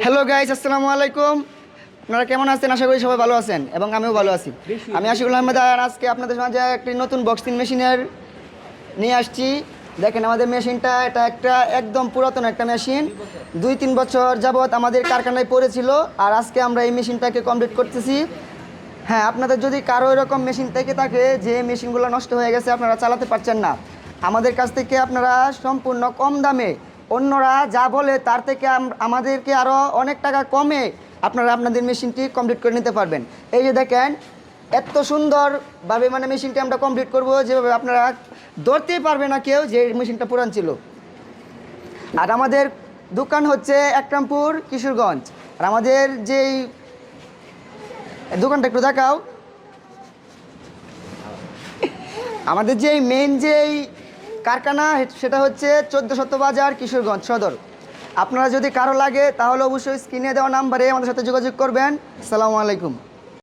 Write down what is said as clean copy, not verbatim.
Hello guys, আসসালামু আলাইকুম। আপনারা কেমন আছেন? আশা করি সবাই ভালো আছেন এবং আমিও ভালো আছি। আমি আশিকুল আহমেদ, আর আজকে আপনাদের মাঝে একটি নতুন বক্সিং মেশিনের নিয়ে আসছি। দেখেন আমাদের মেশিনটা, এটা একটা একদম পুরাতন একটা মেশিন। 2-3 বছর যাবৎ আমাদের কারখানায় পড়েছিল, আর আজকে আমরা এই মেশিনটাকে কমপ্লিট করতেছি। হ্যাঁ, আপনাদের যদি কারো এরকম মেশিন থেকে থাকে যে মেশিনগুলো নষ্ট হয়ে গেছে, আপনারা চালাতে পারছেন না, আমাদের কাছ থেকে আপনারা সম্পূর্ণ কম দামে, অন্যরা যা বলে তার থেকে আমাদেরকে আরও অনেক টাকা কমে আপনারা আপনাদের মেশিনটি কমপ্লিট করে নিতে পারবেন। এই যে দেখেন, এত সুন্দরভাবে মানে মেশিনটি আমরা কমপ্লিট করব, যেভাবে আপনারা ধরতেই পারবে না কেউ যে মেশিনটা পুরান ছিল। আর আমাদের দোকান হচ্ছে একরামপুর, কিশোরগঞ্জ। আর আমাদের যেই দোকানটা একটু দেখাও। আমাদের যেই মেইন যেই কারখানা, সেটা হচ্ছে 14 বাজার, কিশোরগঞ্জ সদর। আপনারা যদি কারো লাগে তাহলে অবশ্যই স্ক্রিনে দেওয়া নাম্বারে আমাদের সাথে যোগাযোগ করবেন। আসসালামু আলাইকুম।